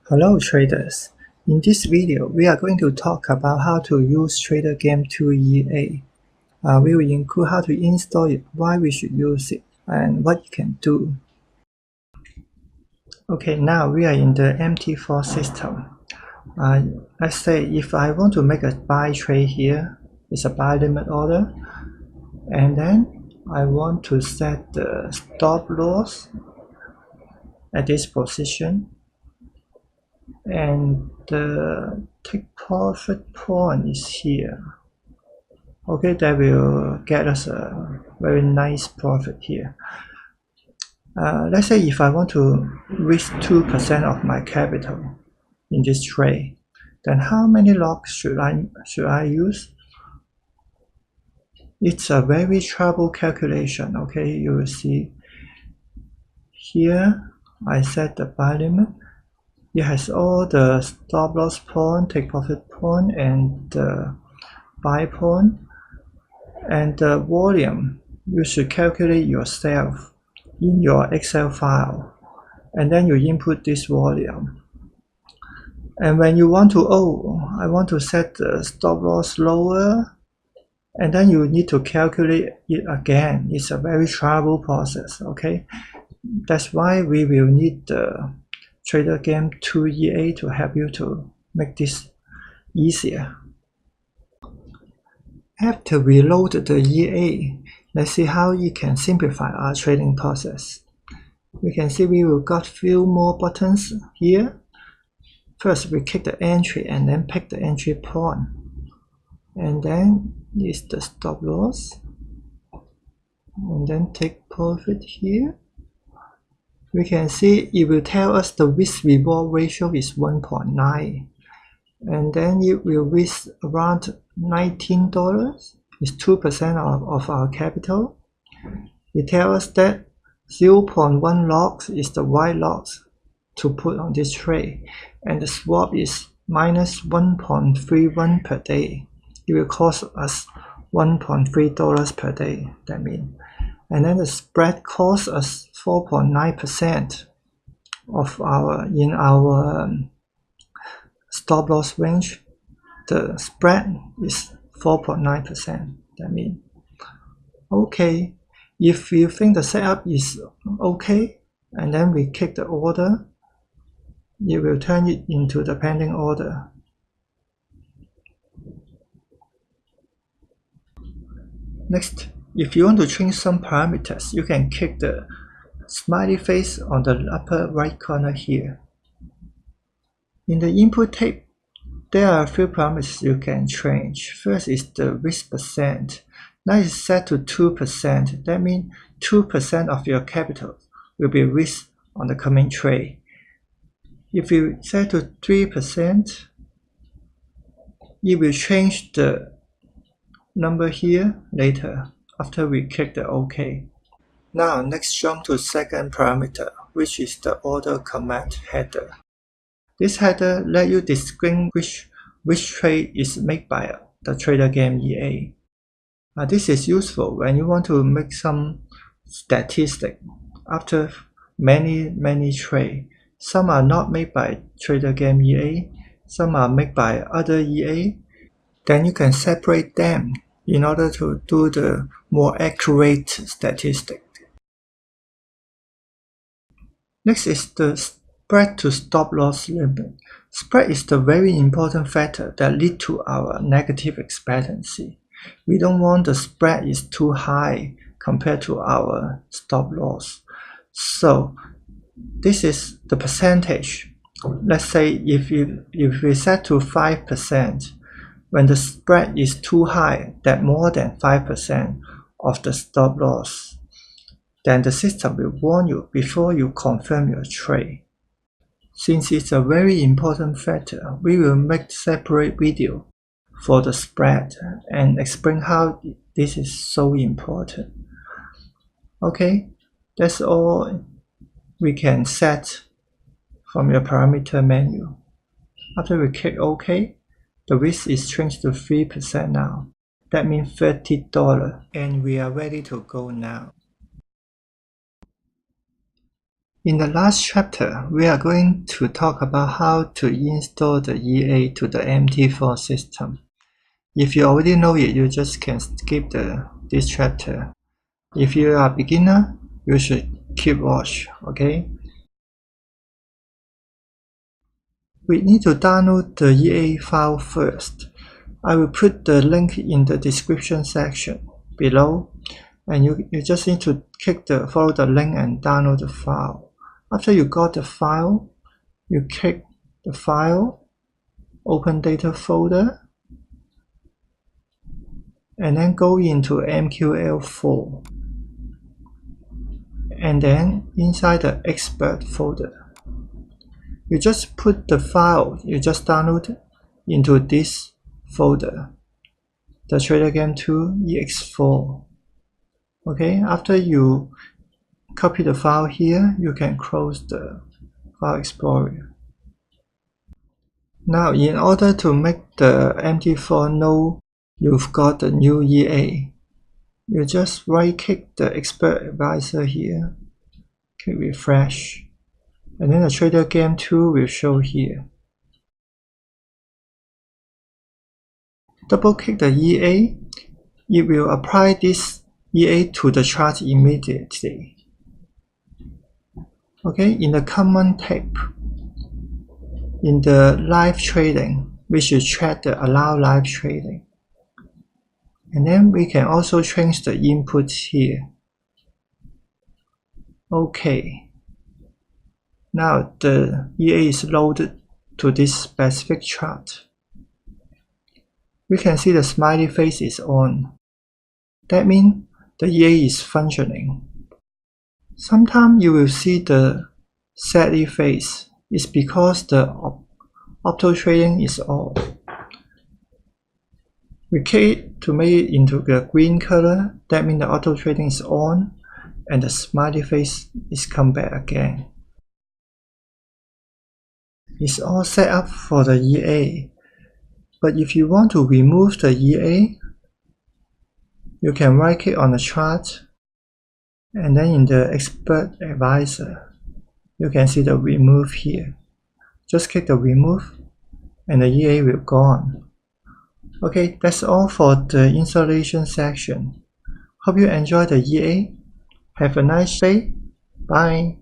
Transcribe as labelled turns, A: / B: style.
A: Hello traders, in this video we are going to talk about how to use TraderGame 2EA. We will include how to install it, why we should use it, and what you can do. Okay, now we are in the MT4 system. Let's say if I want to make a buy trade here, it's a buy limit order, and then I want to set the stop loss at this position, and the take profit point is here. Okay, that will get us a very nice profit here. Let's say if I want to risk 2% of my capital in this trade, then how many lots should I use? It's a very trouble calculation. Okay, you will see here I set the buy limit. It has all the stop loss point, take profit point, and the buy point, and the volume you should calculate yourself in your Excel file, and then you input this volume. And when you want to, I want to set the stop loss lower, and then you need to calculate it again. It's a very trouble process. Okay, that's why we will need the TraderGame 2EA to help you to make this easier. After we load the EA, let's see how it can simplify our trading process. We can see we will got few more buttons here. First, we click the entry and then pick the entry point. And then is the stop loss. And then take profit here. We can see it will tell us the risk reward ratio is 1.9. And then it will risk around $19. It's 2% of our capital. It tells us that 0.1 lots is the right lots to put on this trade, and the swap is minus 1.31 per day. It will cost us $1.3 per day, that means. And then the spread costs us 4.9% of in our stop loss range. The spread is 4.9%. That means, okay, if you think the setup is okay, and then we click the order, it will turn it into the pending order. Next, if you want to change some parameters, you can click the smiley face on the upper right corner here. In the input tape, there are a few parameters you can change. First is the risk percent. Now it's set to 2%. That means 2% of your capital will be risked on the coming trade. If you set to 3%, it will change the number here later after we click the OK. Now let's jump to second parameter, which is the order command header. This header lets you distinguish which trade is made by the TraderGame EA. This is useful when you want to make some statistic after many trades. Some are not made by TraderGame EA, some are made by other EA. Then you can separate them in order to do the more accurate statistic. Next is the spread to stop loss limit. Spread is the very important factor that leads to our negative expectancy. We don't want the spread is too high compared to our stop loss. So this is the percentage. Let's say if we set to 5%, when the spread is too high, that more than 5% of the stop loss, then the system will warn you before you confirm your trade. Since it's a very important factor, we will make separate video for the spread and explain how this is so important. Okay, that's all we can set from your parameter menu. After we click OK, the risk is changed to 3% now. That means $30, and we are ready to go now. In the last chapter, we are going to talk about how to install the EA to the MT4 system. If you already know it, you just can skip this chapter. If you are a beginner, you should keep watch, okay? We need to download the EA file first. I will put the link in the description section below, and you just need to follow the link and download the file. After you got the file, you click the file, open data folder, and then go into MQL4, and then inside the expert folder, you just put the file you just downloaded into this folder, the TraderGame 2 EX4. Okay, after you copy the file here, you can close the file explorer. Now, in order to make the MT4 know you've got the new EA, you just right click the expert advisor here, click refresh, and then the TraderGame 2 will show here. Double click the EA, it will apply this EA to the chart immediately. Okay, in the common tab, in the live trading, we should check the allow live trading. And then we can also change the input here. Okay. Now the EA is loaded to this specific chart. We can see the smiley face is on. That means the EA is functioning. Sometimes you will see the sadly face. It's because the auto trading is off. We click it to make it into the green color. That means the auto trading is on, and the smiley face is come back again. It's all set up for the EA. But if you want to remove the EA, you can right click on the chart, and then in the expert advisor, you can see the remove here. Just click the remove, and the EA will go on. Okay, that's all for the installation section. Hope you enjoy the EA. Have a nice day. Bye.